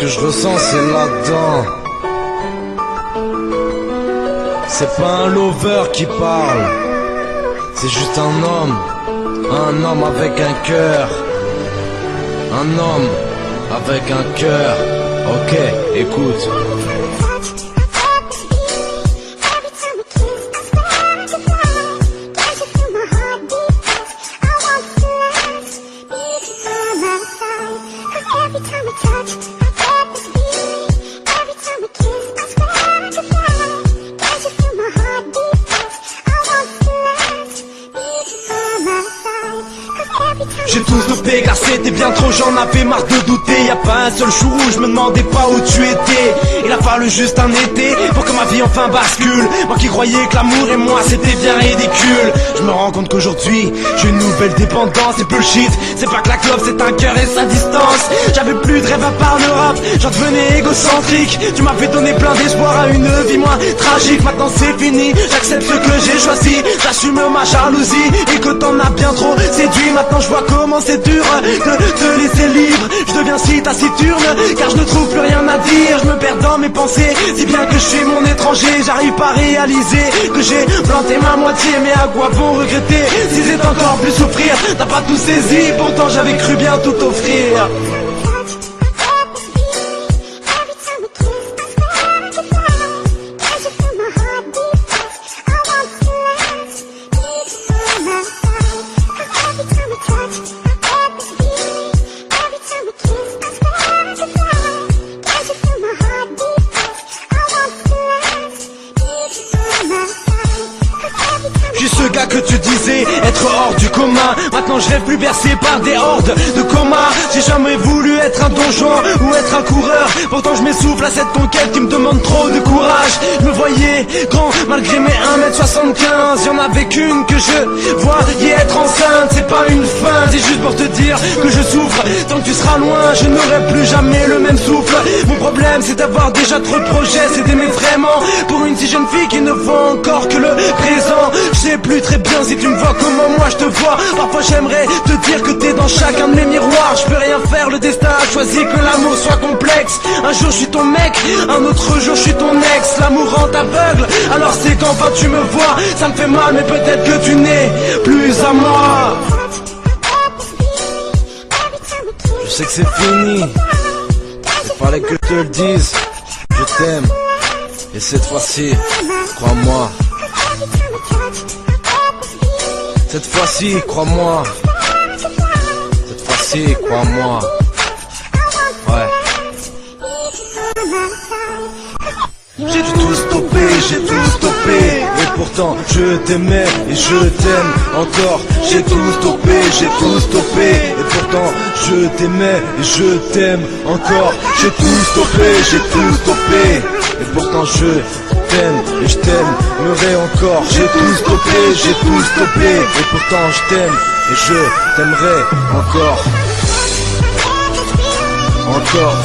que je ressens, c'est là-dedans. C'est pas un lover qui parle, c'est juste un homme avec un cœur. Un homme avec un cœur. Ok, écoute. J'ai tout stoppé car c'était bien trop, j'en avais marre de douter. Y'a pas un seul jour où je me demandais pas où tu étais. Il a fallu juste un été pour que ma vie enfin bascule. Moi qui croyais que l'amour et moi c'était bien ridicule. Je me rends compte qu'aujourd'hui j'ai une nouvelle dépendance. C'est bullshit, c'est pas que la clope, c'est un cœur et sa distance. J'avais plus de rêve à part le rap, j'en devenais égocentrique. Tu m'avais donné plein d'espoir à une vie moins tragique. Maintenant c'est fini, j'accepte ce que j'ai choisi. J'assume ma jalousie et que t'en as bien trop séduit. Maintenant je vois comment c'est dur de te laisser libre. Je deviens si taciturne car je ne trouve plus rien à dire. Je me perds dans mes pensées, si bien que je suis mon étranger. J'arrive pas à réaliser que j'ai planté ma moitié. Mais à quoi bon regretter si c'est encore plus souffrir? T'as pas tout saisi, pourtant j'avais cru bien tout offrir. Je suis ce gars que tu disais être hors du commun. Maintenant je rêve plus bercé par des hordes de coma. J'ai jamais voulu être un donjon ou être un coureur. Pourtant je m'essouffle à cette conquête qui me demande trop de courage. Je me voyais grand malgré mes 1m75. Y'en avait qu'une que je voyais être enceinte. C'est pas une fin, c'est juste pour te dire que je souffre. Tant que tu seras loin, je n'aurai plus jamais le même souffle. Mon problème c'est d'avoir déjà trop de projets. C'est d'aimer vraiment pour une si jeune fille qui ne voit encore que le présent. Je sais plus très bien si tu me vois comment moi je te vois. Parfois j'aimerais te dire que t'es dans chacun de mes miroirs. Je peux rien faire, le destin a choisi que l'amour soit complexe. Un jour je suis ton mec, un autre jour je suis ton ex. L'amour rend aveugle, alors c'est qu'enfin tu me vois. Ça me fait mal mais peut-être que tu n'es plus à moi. Je sais que c'est fini, il fallait que je te le dise. Je t'aime, et cette fois-ci, crois-moi. Cette fois-ci, crois-moi. Cette fois-ci, crois-moi. Ouais. J'ai tout stoppé, et pourtant je t'aimais et je t'aime encore. J'ai tout stoppé, et pourtant je t'aimais et je t'aime encore. J'ai tout stoppé, et pourtant je t'aime et je t'aimerai encore. J'ai tout stoppé, et pourtant je t'aime et je t'aimerai encore. Encore.